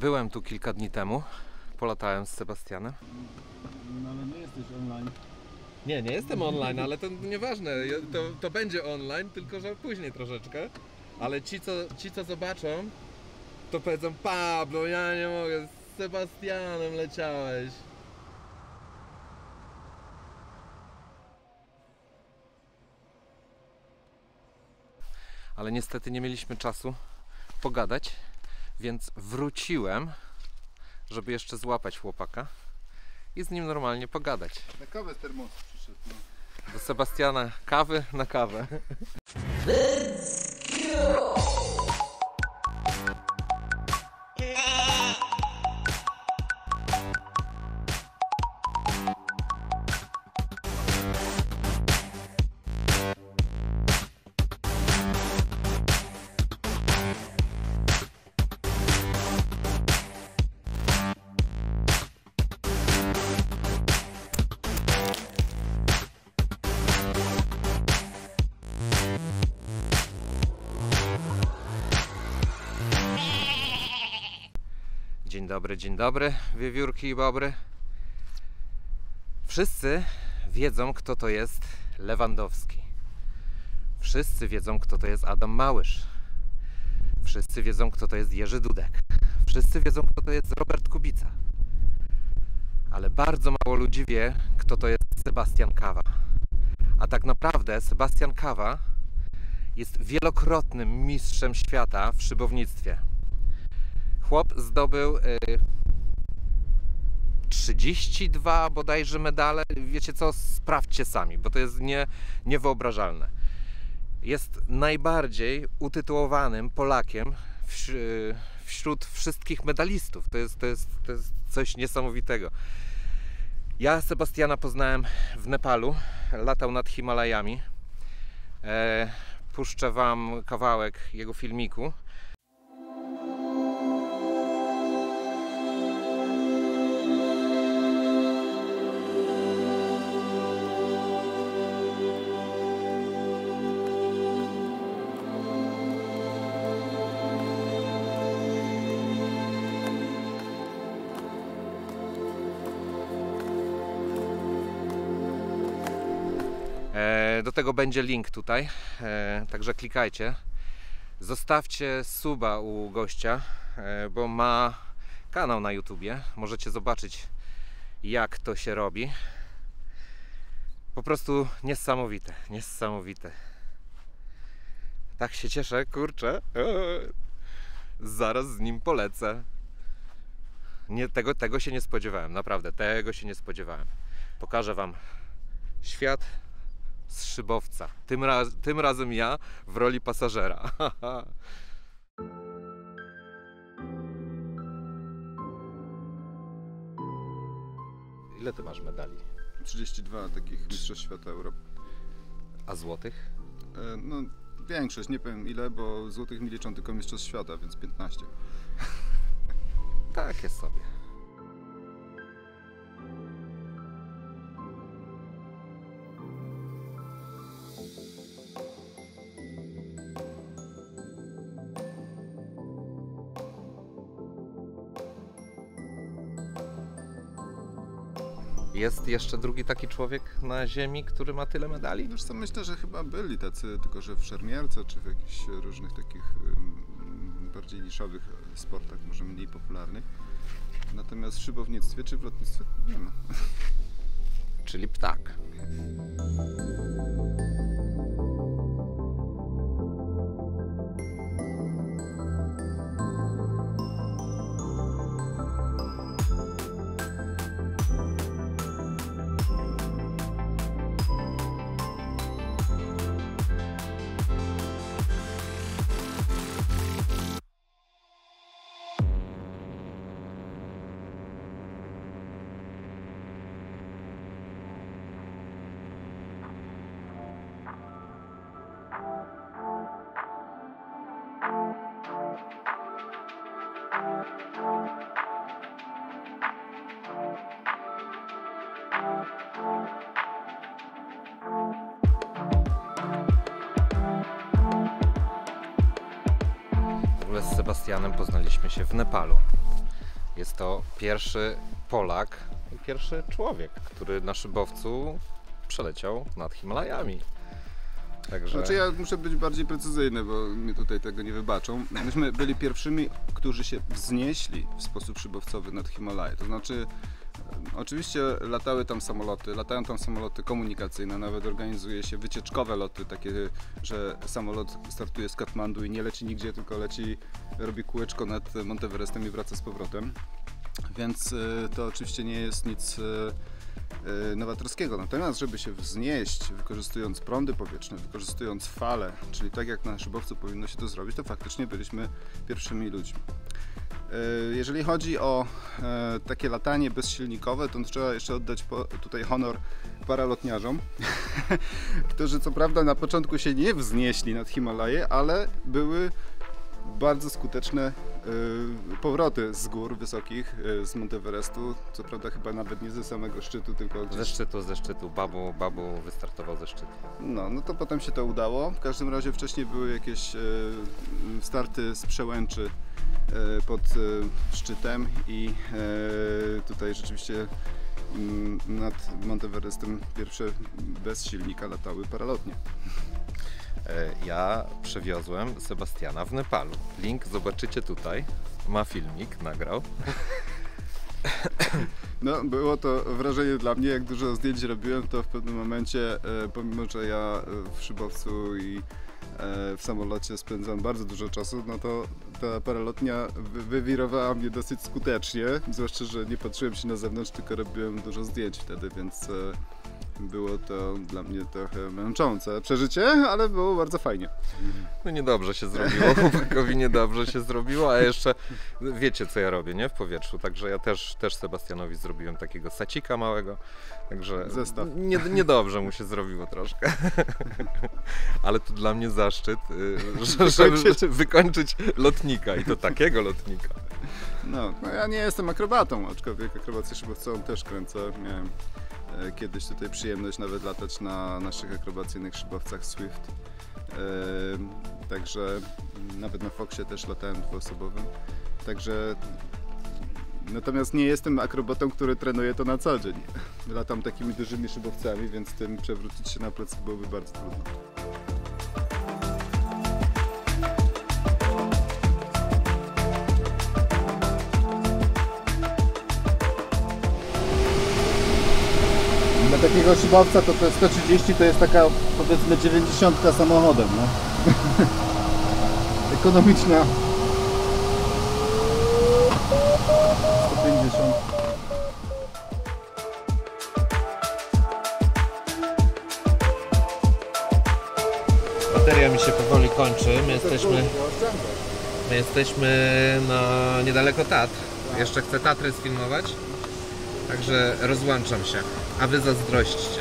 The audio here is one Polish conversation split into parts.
Byłem tu kilka dni temu, polatałem z Sebastianem. No ale nie jesteś online. Nie jestem online, ale to nieważne, to będzie online, tylko że później troszeczkę. Ale ci co zobaczą, to powiedzą: Pablo, ja nie mogę, z Sebastianem leciałeś. Ale niestety nie mieliśmy czasu pogadać, więc wróciłem, żeby jeszcze złapać chłopaka i z nim normalnie pogadać. Na kawę z termosu przyszedł. No. Do Sebastiana kawy na kawę. Dzień dobry, wiewiórki i bobry. Wszyscy wiedzą, kto to jest Lewandowski. Wszyscy wiedzą, kto to jest Adam Małysz. Wszyscy wiedzą, kto to jest Jerzy Dudek. Wszyscy wiedzą, kto to jest Robert Kubica. Ale bardzo mało ludzi wie, kto to jest Sebastian Kawa. A tak naprawdę Sebastian Kawa jest wielokrotnym mistrzem świata w szybownictwie. Chłop zdobył 32 bodajże medale. Wiecie co? Sprawdźcie sami, bo to jest niewyobrażalne. Jest najbardziej utytułowanym Polakiem wśród wszystkich medalistów. To jest coś niesamowitego. Ja Sebastiana poznałem w Nepalu. Latał nad Himalajami. Puszczę wam kawałek jego filmiku. Do tego będzie link tutaj, także klikajcie. Zostawcie suba u gościa, bo ma kanał na YouTubie. Możecie zobaczyć, jak to się robi. Po prostu niesamowite, niesamowite. Tak się cieszę, kurczę. Zaraz z nim polecę. Tego się nie spodziewałem, naprawdę, tego się nie spodziewałem. Pokażę wam świat z szybowca. Tym razem ja w roli pasażera. Ile ty masz medali? 32 takich mistrzostw świata Europy. A złotych? No większość, nie powiem ile, bo złotych mi liczą tylko mistrzostw świata, więc 15. Tak jest sobie. Jest jeszcze drugi taki człowiek na ziemi, który ma tyle medali? Wiesz co, myślę, że chyba byli tacy, tylko że w szermierce, czy w jakichś różnych takich bardziej niszowych sportach, może mniej popularnych. Natomiast w szybownictwie czy w lotnictwie nie ma. Czyli ptak. W ogóle z Sebastianem poznaliśmy się w Nepalu. Jest to pierwszy Polak i pierwszy człowiek, który na szybowcu przeleciał nad Himalajami. Także... Znaczy ja muszę być bardziej precyzyjny, bo mi tutaj tego nie wybaczą. Myśmy byli pierwszymi, którzy się wznieśli w sposób szybowcowy nad Himalaje. To znaczy, oczywiście latają tam samoloty komunikacyjne, nawet organizuje się wycieczkowe loty, takie, że samolot startuje z Katmandu i nie leci nigdzie, tylko robi kółeczko nad Monteverestem i wraca z powrotem. Więc to oczywiście nie jest nic nowatorskiego. Natomiast, żeby się wznieść, wykorzystując prądy powietrzne, wykorzystując fale, czyli tak jak na szybowcu powinno się to zrobić, to faktycznie byliśmy pierwszymi ludźmi. Jeżeli chodzi o takie latanie bezsilnikowe, to trzeba jeszcze oddać tutaj honor paralotniarzom, którzy co prawda na początku się nie wznieśli nad Himalaje, ale były bardzo skuteczne powroty z gór wysokich, z Monteverestu, co prawda chyba nawet nie ze samego szczytu, tylko gdzieś... Ze szczytu. Babu wystartował ze szczytu. No to potem się to udało. W każdym razie wcześniej były jakieś starty z przełęczy pod szczytem i tutaj rzeczywiście nad Monteverestem pierwsze bez silnika latały paralotnie. Ja przewiozłem Sebastiana w Nepalu. Link zobaczycie tutaj. Ma filmik, nagrał. No, było to wrażenie dla mnie, jak dużo zdjęć robiłem, to w pewnym momencie, pomimo że ja w szybowcu i w samolocie spędzam bardzo dużo czasu, no to ta paralotnia wywirowała mnie dosyć skutecznie, zwłaszcza, że nie patrzyłem się na zewnątrz, tylko robiłem dużo zdjęć wtedy, więc było to dla mnie trochę męczące przeżycie, ale było bardzo fajnie. No niedobrze się zrobiło, chłopakowi niedobrze się zrobiło, a jeszcze wiecie co ja robię, nie? W powietrzu, także ja też Sebastianowi zrobiłem takiego sacika małego, także zestaw. Niedobrze mu się zrobiło troszkę, ale to dla mnie zaszczyt, żeby wykończyć lotnika i to takiego lotnika. No ja nie jestem akrobatą, aczkolwiek akrobację szybowcową też kręcę. Miałem kiedyś tutaj przyjemność nawet latać na naszych akrobacyjnych szybowcach Swift. Także nawet na Foxie też latałem dwuosobowym. Także natomiast nie jestem akrobatą, który trenuje to na co dzień. Latam takimi dużymi szybowcami, więc tym przewrócić się na plecy byłoby bardzo trudno. Dla takiego szybowca to 130 to jest taka, powiedzmy, 90 samochodem, no. Ekonomiczna. 150. Bateria mi się powoli kończy, my jesteśmy niedaleko Tatr. Jeszcze chcę Tatry sfilmować. Także rozłączam się, a wy zazdrośćcie.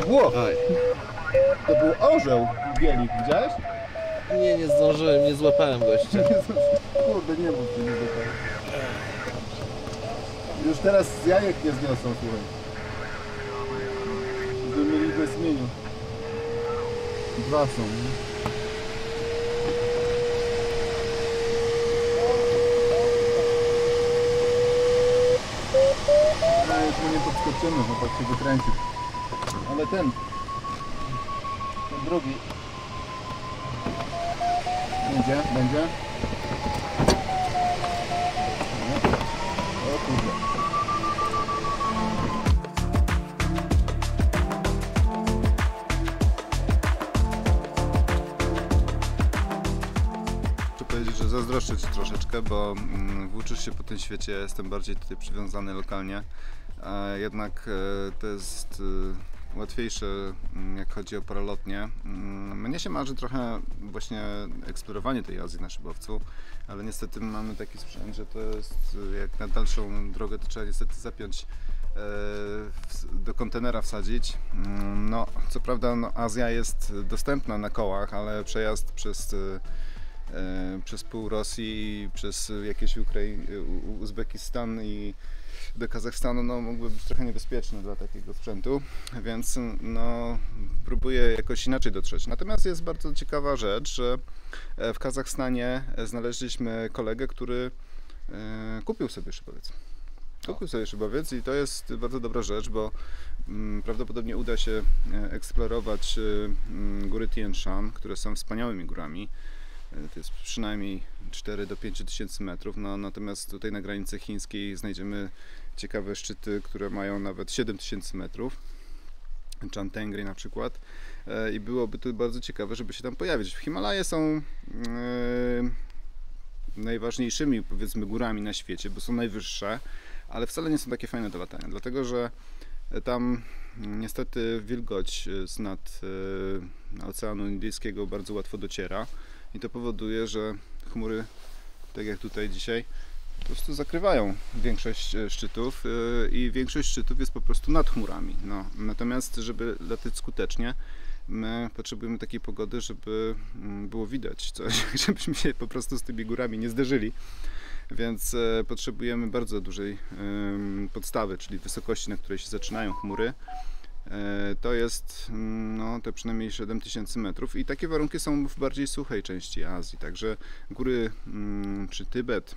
Ło! To był orzeł bielik, widziałeś? Nie zdążyłem, nie złapałem gościa. Kurde, nie mów, że nie złapałem. Już teraz z jajek nie zniosą, słuchaj. Będziemy mieli bez imieniu. Dwa są, nie? No już mu nie podskoczymy, chłopak się wykręcił. Ale ten drugi będzie. O kurde. Chcę powiedzieć, że zazdroszczę Ci troszeczkę, bo włóczysz się po tym świecie, ja jestem bardziej tutaj przywiązany lokalnie, a jednak to jest łatwiejsze, jak chodzi o paralotnie. Mnie się marzy trochę właśnie eksplorowanie tej Azji na szybowcu, ale niestety mamy taki sprzęt, że to jest, jak na dalszą drogę, to trzeba niestety zapiąć, do kontenera wsadzić. No, co prawda Azja jest dostępna na kołach, ale przejazd przez pół Rosji, przez jakieś Uzbekistan i do Kazachstanu no, mógłby być trochę niebezpieczny dla takiego sprzętu, więc no, próbuję jakoś inaczej dotrzeć. Natomiast jest bardzo ciekawa rzecz, że w Kazachstanie znaleźliśmy kolegę, który kupił sobie szybowiec. Kupił sobie szybowiec i to jest bardzo dobra rzecz, bo prawdopodobnie uda się eksplorować góry Tien Shan, które są wspaniałymi górami. To jest przynajmniej 4 do 5 tysięcy metrów, no, natomiast tutaj na granicy chińskiej znajdziemy ciekawe szczyty, które mają nawet 7 tysięcy metrów. Chantengri na przykład. I byłoby to bardzo ciekawe, żeby się tam pojawić. Himalaje są najważniejszymi, powiedzmy, górami na świecie, bo są najwyższe, ale wcale nie są takie fajne do latania, dlatego że tam niestety wilgoć z nad Oceanu Indyjskiego bardzo łatwo dociera i to powoduje, że chmury, tak jak tutaj dzisiaj, po prostu zakrywają większość szczytów i większość szczytów jest po prostu nad chmurami. No, natomiast żeby latać skutecznie, my potrzebujemy takiej pogody, żeby było widać coś, żebyśmy się po prostu z tymi górami nie zderzyli. Więc potrzebujemy bardzo dużej podstawy, czyli wysokości, na której się zaczynają chmury. To jest no, to przynajmniej 7000 metrów i takie warunki są w bardziej suchej części Azji. Także góry czy Tybet,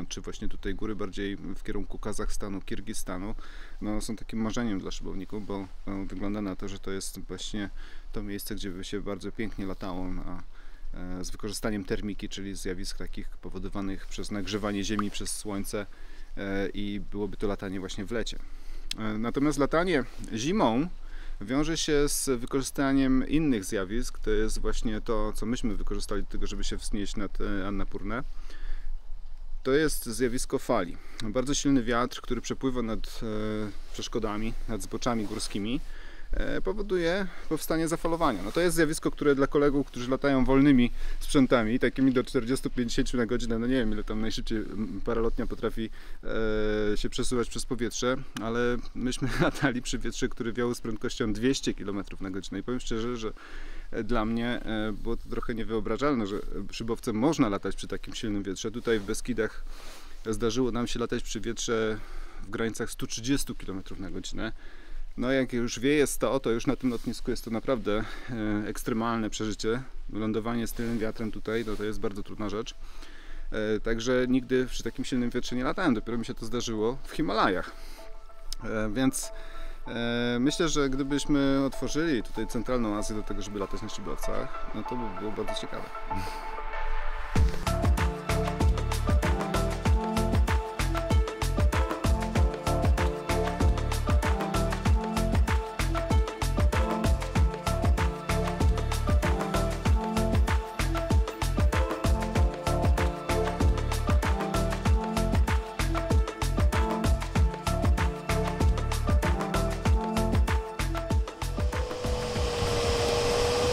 czy właśnie tutaj góry bardziej w kierunku Kazachstanu, Kirgistanu, no, są takim marzeniem dla szybowników, bo no, wygląda na to, że to jest właśnie to miejsce, gdzie by się bardzo pięknie latało z wykorzystaniem termiki, czyli zjawisk takich powodowanych przez nagrzewanie ziemi przez słońce i byłoby to latanie właśnie w lecie. Natomiast latanie zimą wiąże się z wykorzystaniem innych zjawisk. To jest właśnie to, co myśmy wykorzystali do tego, żeby się wznieść nad Annapurnę. To jest zjawisko fali. Bardzo silny wiatr, który przepływa nad przeszkodami, nad zboczami górskimi, powoduje powstanie zafalowania. No to jest zjawisko, które dla kolegów, którzy latają wolnymi sprzętami, takimi do 40-50 na godzinę, no nie wiem ile tam najszybciej paralotnia potrafi się przesuwać przez powietrze, ale myśmy latali przy wietrze, który wiał z prędkością 200 km na godzinę i powiem szczerze, że dla mnie było to trochę niewyobrażalne, że szybowcem można latać przy takim silnym wietrze. Tutaj w Beskidach zdarzyło nam się latać przy wietrze w granicach 130 km na godzinę. No jak już wieje 100, to już na tym lotnisku jest to naprawdę ekstremalne przeżycie. Lądowanie z tylnym wiatrem tutaj to jest bardzo trudna rzecz. Także nigdy przy takim silnym wietrze nie latałem, dopiero mi się to zdarzyło w Himalajach. Więc myślę, że gdybyśmy otworzyli tutaj centralną Azję do tego, żeby latać na szybowcach, no to by było bardzo ciekawe.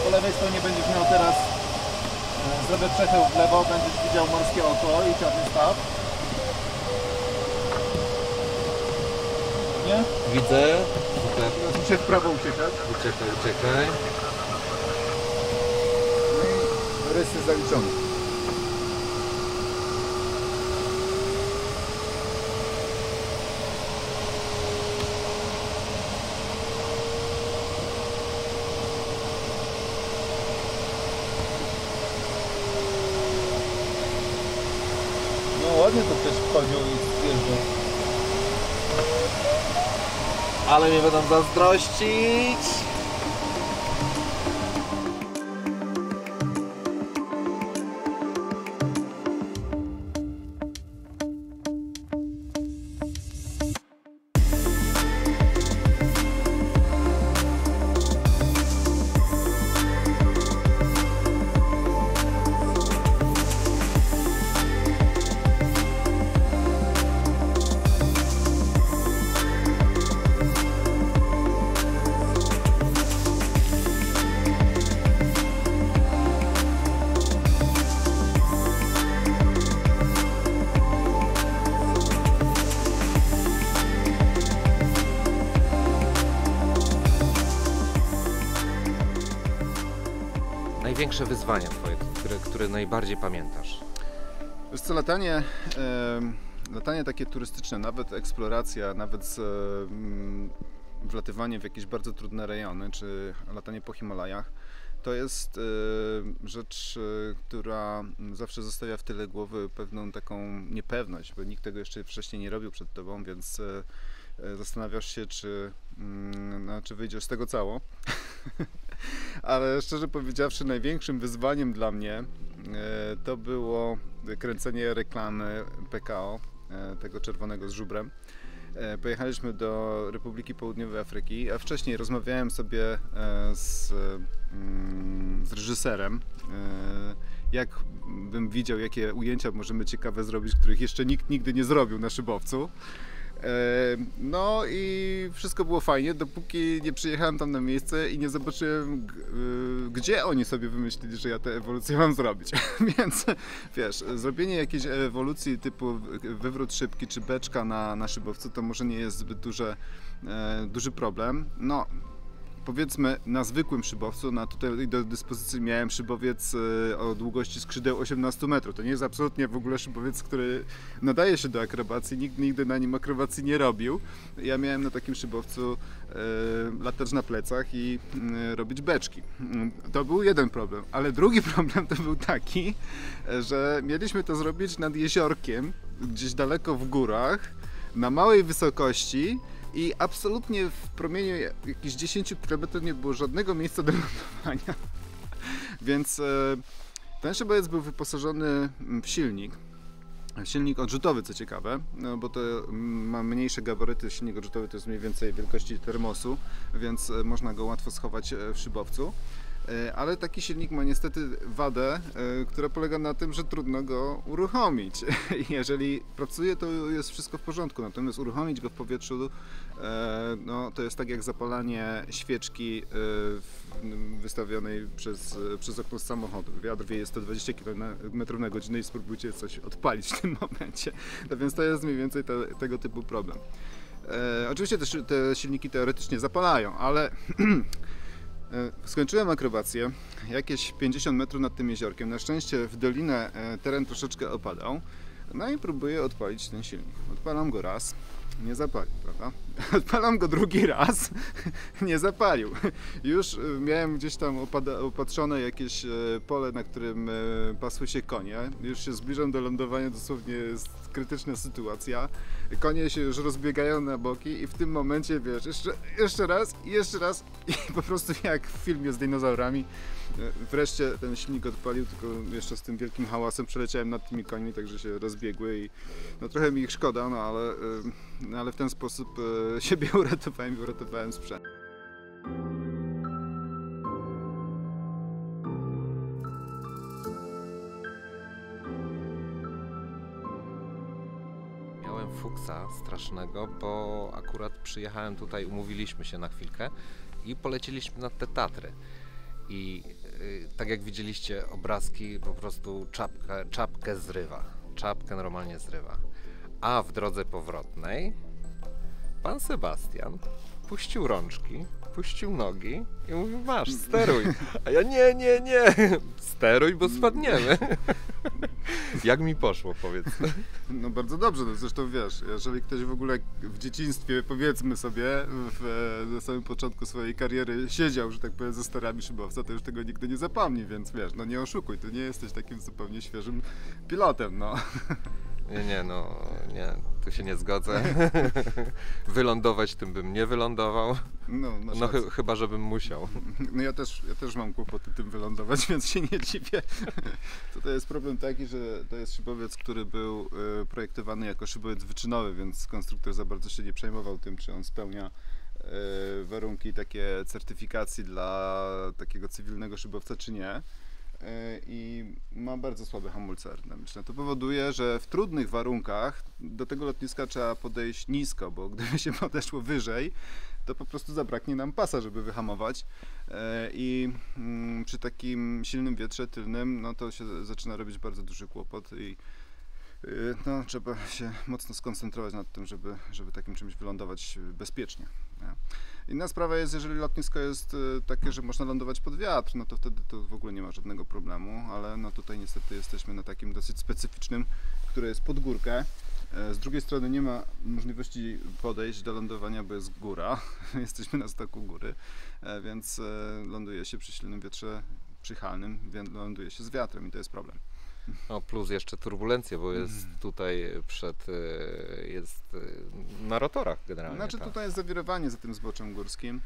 Po lewej stronie będziesz miał teraz, zrobię przechył w lewo, będziesz widział morskie oko i czarny staw. Nie? Widzę. Super. Teraz muszę w prawo uciekać. Uciekaj, uciekaj. No i rys jest zaliczony. No ładnie to też wchodził i zjeżdżał. Ale mnie będą zazdrościć. Największe wyzwania twoje, które najbardziej pamiętasz? Wiesz co, latanie latanie takie turystyczne, nawet eksploracja, nawet wlatywanie w jakieś bardzo trudne rejony, czy latanie po Himalajach, to jest rzecz, która zawsze zostawia w tyle głowy pewną taką niepewność, bo nikt tego jeszcze wcześniej nie robił przed tobą, więc zastanawiasz się, czy wyjdziesz z tego cało. Ale szczerze powiedziawszy, największym wyzwaniem dla mnie to było kręcenie reklamy PKO, tego czerwonego z żubrem. Pojechaliśmy do Republiki Południowej Afryki, a wcześniej rozmawiałem sobie z reżyserem, jak bym widział, jakie ujęcia możemy ciekawe zrobić, których jeszcze nikt nigdy nie zrobił na szybowcu. No i wszystko było fajnie, dopóki nie przyjechałem tam na miejsce i nie zobaczyłem, gdzie oni sobie wymyślili, że ja tę ewolucję mam zrobić. Więc wiesz, zrobienie jakiejś ewolucji typu wywrót szybki czy beczka na szybowcu to może nie jest zbyt duży problem. No, powiedzmy na zwykłym szybowcu, tutaj do dyspozycji miałem szybowiec o długości skrzydeł 18 metrów. To nie jest absolutnie w ogóle szybowiec, który nadaje się do akrobacji. Nikt nigdy na nim akrobacji nie robił. Ja miałem na takim szybowcu latać na plecach i robić beczki. To był jeden problem, ale drugi problem to był taki, że mieliśmy to zrobić nad jeziorkiem, gdzieś daleko w górach, na małej wysokości. I absolutnie w promieniu jakichś 10 km nie było żadnego miejsca do lądowania. Więc ten szybowiec był wyposażony w silnik odrzutowy, co ciekawe, no bo to ma mniejsze gabaryty. Silnik odrzutowy to jest mniej więcej wielkości termosu, więc można go łatwo schować w szybowcu. Ale taki silnik ma niestety wadę, która polega na tym, że trudno go uruchomić. Jeżeli pracuje, to jest wszystko w porządku, natomiast uruchomić go w powietrzu, no, to jest tak jak zapalanie świeczki wystawionej przez okno z samochodu. Wiatr wieje 120 km na godzinę i spróbujcie coś odpalić w tym momencie. No więc to jest mniej więcej tego typu problem. Oczywiście te silniki teoretycznie zapalają, ale skończyłem akrobację, jakieś 50 metrów nad tym jeziorkiem. Na szczęście w dolinę teren troszeczkę opadał. No i próbuję odpalić ten silnik. Odpalam go raz, nie zapalił, prawda? Odpalam go drugi raz, nie zapalił. Już miałem gdzieś tam opatrzone jakieś pole, na którym pasły się konie. Już się zbliżam do lądowania, dosłownie jest krytyczna sytuacja. Konie się już rozbiegają na boki i w tym momencie, wiesz, jeszcze raz i po prostu jak w filmie z dinozaurami wreszcie ten silnik odpalił, tylko jeszcze z tym wielkim hałasem przeleciałem nad tymi końmi, także się rozbiegły i no trochę mi ich szkoda, no ale w ten sposób siebie uratowałem i uratowałem sprzęt. Miałem fuksa strasznego, bo akurat przyjechałem tutaj, umówiliśmy się na chwilkę i poleciliśmy nad te Tatry. I tak jak widzieliście obrazki, po prostu czapkę zrywa. Czapkę normalnie zrywa. A w drodze powrotnej pan Sebastian puścił rączki, puścił nogi i mówił: masz, steruj. A ja nie, steruj, bo spadniemy. Jak mi poszło, powiedz? No bardzo dobrze, no zresztą wiesz, jeżeli ktoś w ogóle w dzieciństwie, powiedzmy sobie, na samym początku swojej kariery siedział, że tak powiem, ze sterami szybowca, to już tego nigdy nie zapomni, więc wiesz, no nie oszukuj, ty nie jesteś takim zupełnie świeżym pilotem, no. Nie, tu się nie zgodzę. Wylądować tym bym nie wylądował. No chyba, żebym musiał. No ja też mam kłopoty tym wylądować, więc się nie dziwię. To jest problem taki, że to jest szybowiec, który był projektowany jako szybowiec wyczynowy, więc konstruktor za bardzo się nie przejmował tym, czy on spełnia warunki takie certyfikacji dla takiego cywilnego szybowca, czy nie. I ma bardzo słabe hamulce aerodynamiczne. To powoduje, że w trudnych warunkach do tego lotniska trzeba podejść nisko, bo gdyby się podeszło wyżej, to po prostu zabraknie nam pasa, żeby wyhamować. I przy takim silnym wietrze tylnym, no to się zaczyna robić bardzo duży kłopot i no, trzeba się mocno skoncentrować nad tym, żeby takim czymś wylądować bezpiecznie. Nie? Inna sprawa jest, jeżeli lotnisko jest takie, że można lądować pod wiatr, no to wtedy to w ogóle nie ma żadnego problemu, ale no tutaj niestety jesteśmy na takim dosyć specyficznym, które jest pod górkę Z drugiej strony nie ma możliwości podejść do lądowania, bo jest góra. Jesteśmy na stoku góry, więc ląduje się przy silnym wietrze przychalnym, więc ląduje się z wiatrem i to jest problem. No plus jeszcze turbulencje, bo jest tutaj jest na rotorach generalnie. Znaczy tak. tutaj jest zawirowanie za tym zboczem górskim.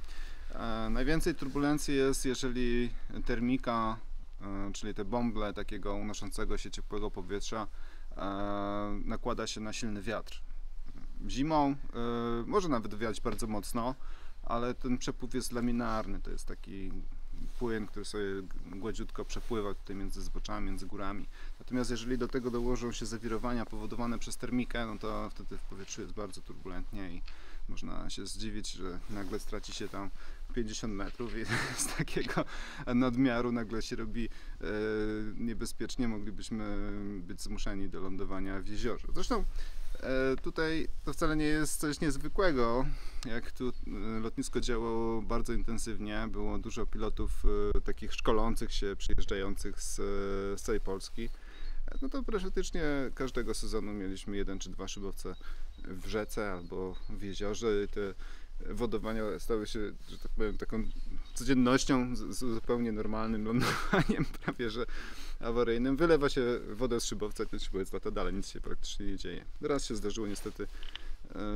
Najwięcej turbulencji jest, jeżeli termika, czyli te bąble takiego unoszącego się ciepłego powietrza nakłada się na silny wiatr. Zimą może nawet wiać bardzo mocno, ale ten przepływ jest laminarny, to jest taki płyn, który sobie gładziutko przepływa tutaj między zboczami, między górami. Natomiast jeżeli do tego dołożą się zawirowania powodowane przez termikę, no to wtedy w powietrzu jest bardzo turbulentnie i można się zdziwić, że nagle straci się tam 50 metrów i z takiego nadmiaru nagle się robi niebezpiecznie, moglibyśmy być zmuszeni do lądowania w jeziorze. Zresztą tutaj to wcale nie jest coś niezwykłego, jak tu lotnisko działało bardzo intensywnie, było dużo pilotów takich szkolących się, przyjeżdżających z całej Polski. No to praktycznie każdego sezonu mieliśmy 1 czy 2 szybowce w rzece albo w jeziorze. Te wodowania stały się, że tak powiem, taką codziennością, zupełnie normalnym lądowaniem, prawie że awaryjnym. Wylewa się wodę z szybowca, ten szybowiec lata dalej, nic się praktycznie nie dzieje. Raz się zdarzyło niestety,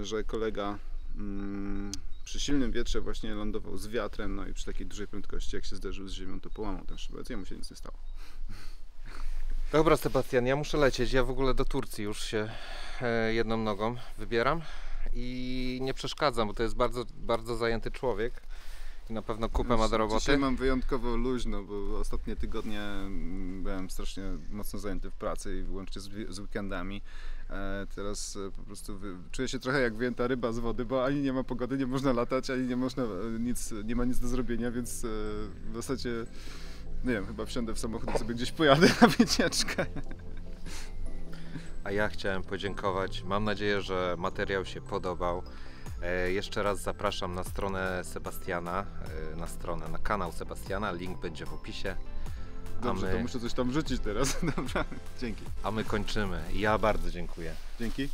że kolega przy silnym wietrze właśnie lądował z wiatrem, no i przy takiej dużej prędkości, jak się zderzył z ziemią, to połamał ten szybowiec, jemu się nic nie stało. Dobra, Sebastian, ja muszę lecieć. Ja w ogóle do Turcji już się jedną nogą wybieram i nie przeszkadzam, bo to jest bardzo, bardzo zajęty człowiek i na pewno kupę ma do roboty. Dzisiaj mam wyjątkowo luźno, bo ostatnie tygodnie byłem strasznie mocno zajęty w pracy i wyłącznie z weekendami. Teraz po prostu czuję się trochę jak wyjęta ryba z wody, bo ani nie ma pogody, nie można latać, ani nie ma nic do zrobienia, więc w zasadzie nie wiem, chyba wsiądę w samochód i sobie gdzieś pojadę na wycieczkę. A ja chciałem podziękować. Mam nadzieję, że materiał się podobał. Jeszcze raz zapraszam na stronę Sebastiana, na kanał Sebastiana. Link będzie w opisie. Dobrze, to muszę coś tam wrzucić teraz. Dobra, dzięki. A my kończymy. Ja bardzo dziękuję. Dzięki.